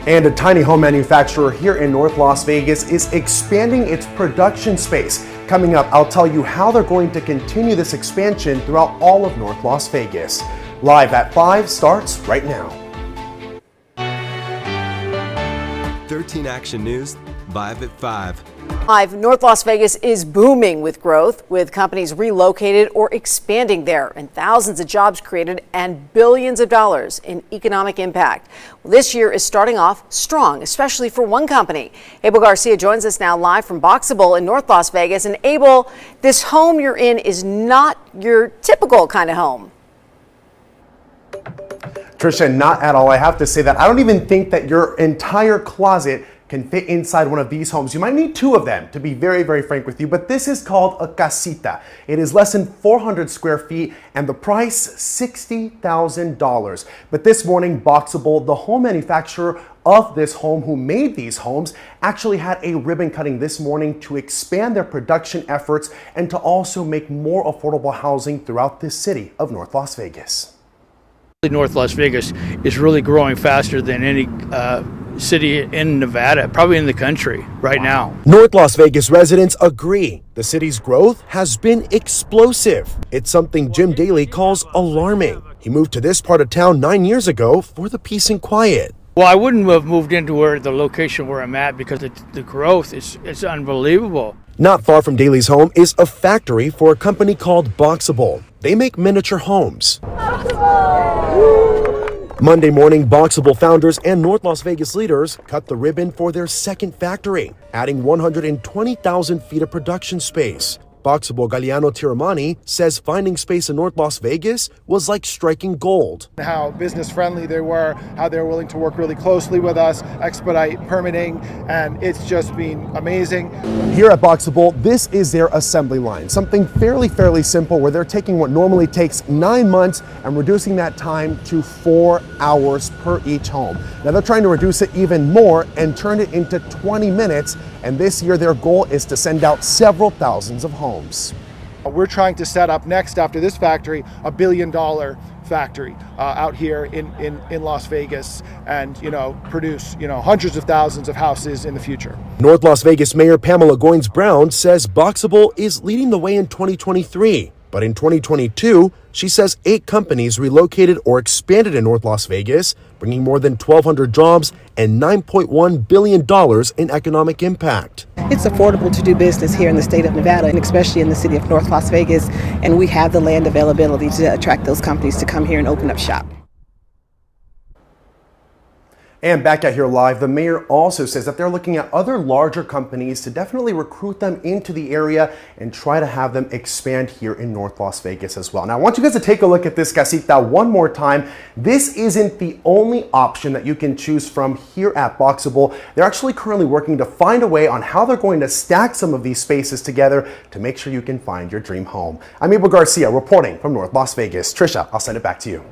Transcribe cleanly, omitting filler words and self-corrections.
And a tiny home manufacturer here in North Las Vegas is expanding its production space. Coming up, I'll tell you how they're going to continue this expansion throughout all of North Las Vegas. Live at 5 starts right now. 13 Action News, live at 5. Live, North Las Vegas is booming with growth, with companies relocated or expanding there, and thousands of jobs created and billions of dollars in economic impact. Well, this year is starting off strong, especially for one company. Abel Garcia joins us now live from Boxabl in North Las Vegas. And Abel, this home you're in is not your typical kind of home. Trisha, not at all. I have to say that I don't even think that your entire closet can fit inside one of these homes. You might need 2 of them, to be very, very frank with you, but this is called a casita. It is less than 400 square feet and the price $60,000. But this morning, Boxabl, the home manufacturer of this home who made these homes, actually had a ribbon cutting this morning to expand their production efforts and to also make more affordable housing throughout this city of North Las Vegas. North Las Vegas is really growing faster than any city in Nevada, probably in the country right now. North Las Vegas residents agree. The city's growth has been explosive. It's something Jim Daly calls alarming. He moved to this part of town 9 years ago for the peace and quiet. Well, I wouldn't have moved into the location where I'm at because the growth is unbelievable. Not far from Daly's home is a factory for a company called Boxabl. They make miniature homes. Monday morning, Boxabl founders and North Las Vegas leaders cut the ribbon for their second factory, adding 120,000 feet of production space. Boxabl Galiano Tiramani says finding space in North Las Vegas was like striking gold. How business friendly they were, how they're willing to work really closely with us, expedite permitting, and it's just been amazing. Here at Boxabl, this is their assembly line, something fairly simple where they're taking what normally takes 9 months and reducing that time to 4 hours per each home. Now they're trying to reduce it even more and turn it into 20 minutes, and this year their goal is to send out several thousands of homes. We're trying to set up next after this factory $1 billion factory out here in Las Vegas and produce hundreds of thousands of houses in the future. North Las Vegas Mayor Pamela Goins-Brown says Boxabl is leading the way in 2023. But in 2022, she says 8 companies relocated or expanded in North Las Vegas, bringing more than 1,200 jobs and $9.1 billion in economic impact. It's affordable to do business here in the state of Nevada, and especially in the city of North Las Vegas, and we have the land availability to attract those companies to come here and open up shop. And back out here live, the mayor also says that they're looking at other larger companies to definitely recruit them into the area and try to have them expand here in North Las Vegas as well. Now, I want you guys to take a look at this casita one more time. This isn't the only option that you can choose from here at Boxabl. They're actually currently working to find a way on how they're going to stack some of these spaces together to make sure you can find your dream home. I'm Abel Garcia reporting from North Las Vegas. Trisha, I'll send it back to you.